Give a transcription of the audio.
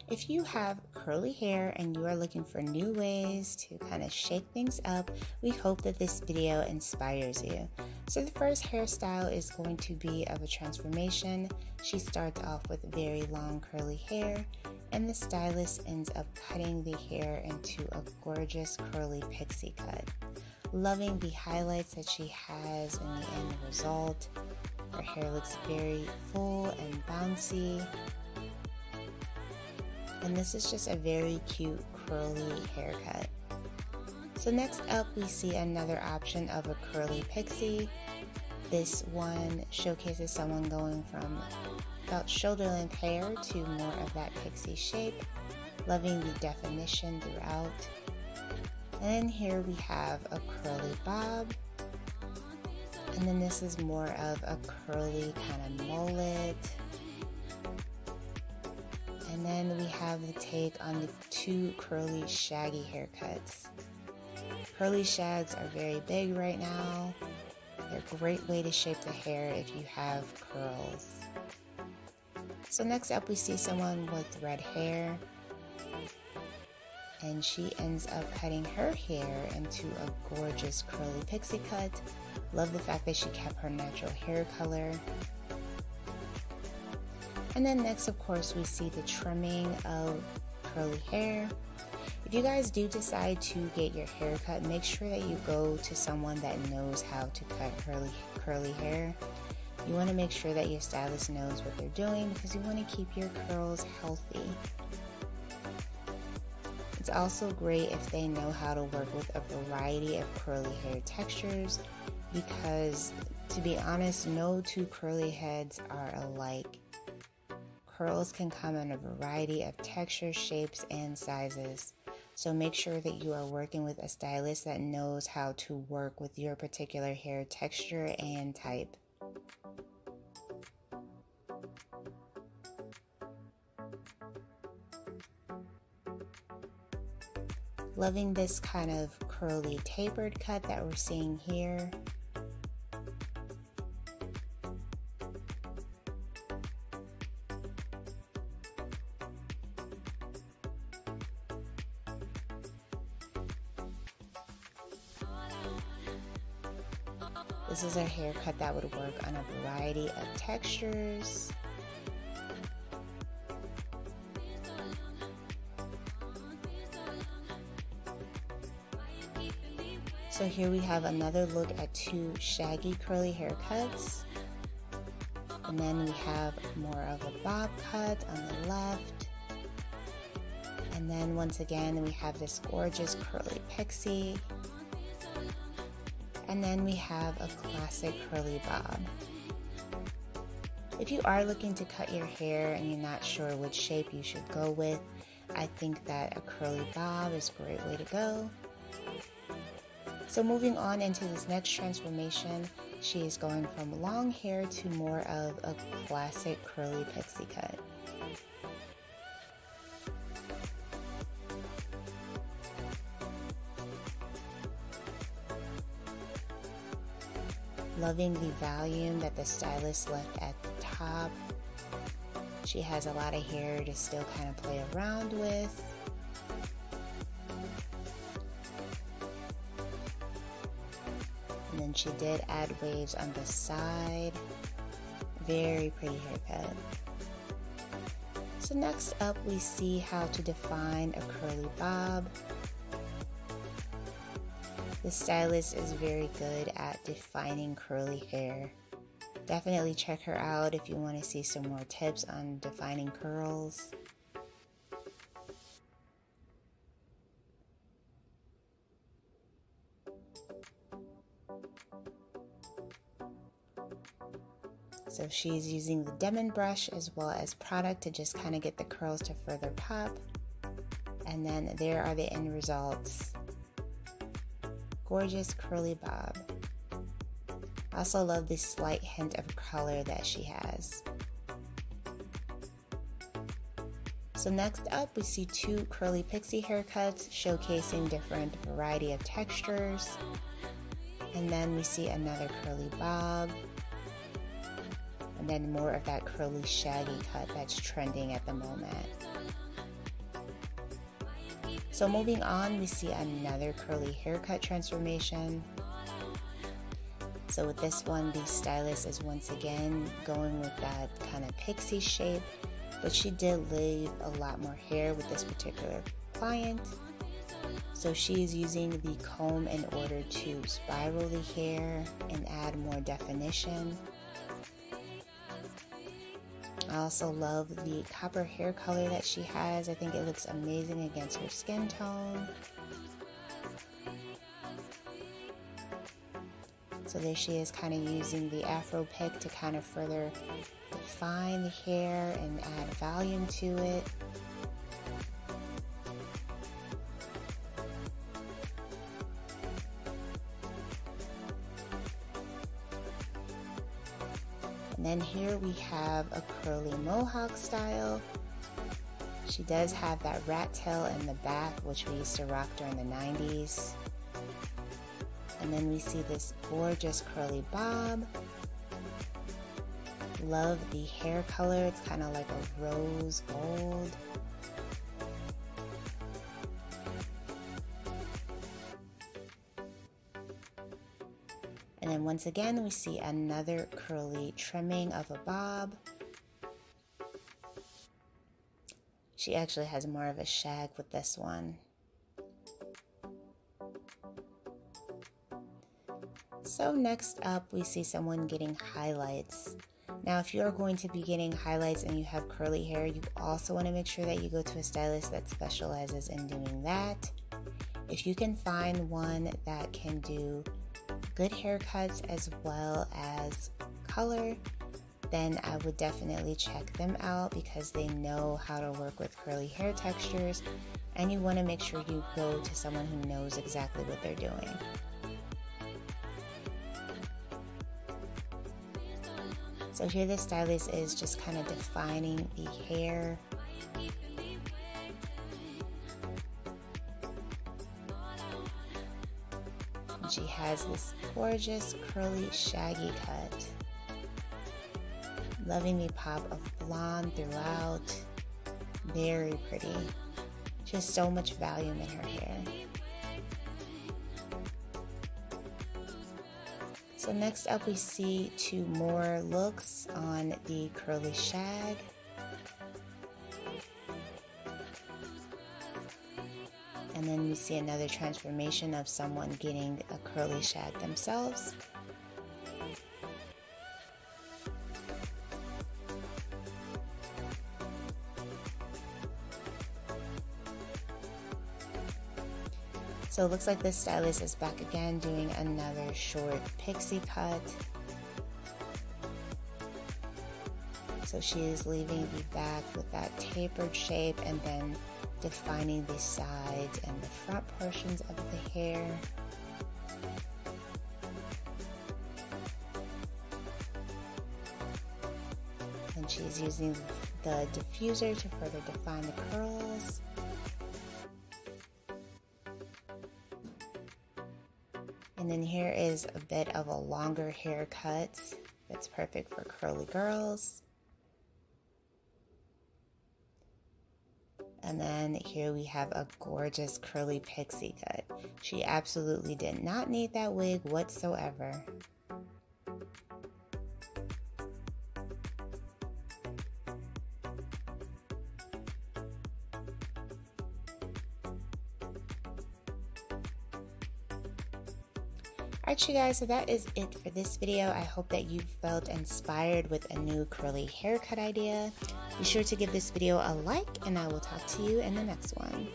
If you have curly hair and you are looking for new ways to kind of shake things up, we hope that this video inspires you. So the first hairstyle is going to be of a transformation. She starts off with very long curly hair, and the stylist ends up cutting the hair into a gorgeous curly pixie cut. Loving the highlights that she has in the end result. Her hair looks very full and bouncy. And this is just a very cute curly haircut. So next up we see another option of a curly pixie. This one showcases someone going from about shoulder length hair to more of that pixie shape. Loving the definition throughout. And then here we have a curly bob. And then this is more of a curly kind of mullet. And then we have the take on the two curly shaggy haircuts. Curly shags are very big right now. They're a great way to shape the hair if you have curls. So next up we see someone with red hair. And she ends up cutting her hair into a gorgeous curly pixie cut. Love the fact that she kept her natural hair color. And then next, of course, we see the trimming of curly hair. If you guys do decide to get your hair cut, make sure that you go to someone that knows how to cut curly hair. You want to make sure that your stylist knows what they're doing because you want to keep your curls healthy. It's also great if they know how to work with a variety of curly hair textures because, to be honest, no two curly heads are alike. Curls can come in a variety of textures, shapes, and sizes. So make sure that you are working with a stylist that knows how to work with your particular hair texture and type. Loving this kind of curly tapered cut that we're seeing here. This is a haircut that would work on a variety of textures. So here we have another look at two shaggy curly haircuts. And then we have more of a bob cut on the left. And then once again, we have this gorgeous curly pixie. And then we have a classic curly bob. If you are looking to cut your hair and you're not sure which shape you should go with, I think that a curly bob is a great way to go. So moving on into this next transformation, she is going from long hair to more of a classic curly pixie cut. Loving the volume that the stylist left at the top. She has a lot of hair to still kind of play around with. And then she did add waves on the side. Very pretty haircut. So next up we see how to define a curly bob. The stylist is very good at defining curly hair. Definitely check her out if you want to see some more tips on defining curls. So she's using the Demon brush as well as product to just kind of get the curls to further pop. And then there are the end results. Gorgeous curly bob. Also love this slight hint of color that she has. So next up we see two curly pixie haircuts showcasing different variety of textures. And then we see another curly bob. And then more of that curly shaggy cut that's trending at the moment. So moving on, we see another curly haircut transformation. So with this one, the stylist is once again going with that kind of pixie shape, but she did leave a lot more hair with this particular client. So she is using the comb in order to spiral the hair and add more definition. I also love the copper hair color that she has. I think it looks amazing against her skin tone. So there she is, kind of using the afro pick to kind of further define the hair and add volume to it. And then here we have a curly mohawk style. She does have that rat tail in the back, which we used to rock during the 90s. And then we see this gorgeous curly bob. Love the hair color. It's kind of like a rose gold. And then once again, we see another curly trimming of a bob. She actually has more of a shag with this one. So next up, we see someone getting highlights. Now, if you're going to be getting highlights and you have curly hair, you also want to make sure that you go to a stylist that specializes in doing that. If you can find one that can do good haircuts as well as color, then I would definitely check them out because they know how to work with curly hair textures, and you want to make sure you go to someone who knows exactly what they're doing. So here the stylist is just kind of defining the hair. And she has this gorgeous curly shaggy cut. Loving the pop of blonde throughout. Very pretty. She has so much volume in her hair. So next up we see two more looks on the curly shag. And then we see another transformation of someone getting a curly shag themselves. So it looks like this stylist is back again doing another short pixie cut. So she is leaving the back with that tapered shape and then defining the sides and the front portions of the hair. And she's using the diffuser to further define the curls. And then here is a bit of a longer haircut that's perfect for curly girls. And then here we have a gorgeous curly pixie cut. She absolutely did not need that wig whatsoever. Alright you guys, so that is it for this video. I hope that you felt inspired with a new curly haircut idea. Be sure to give this video a like, and I will talk to you in the next one.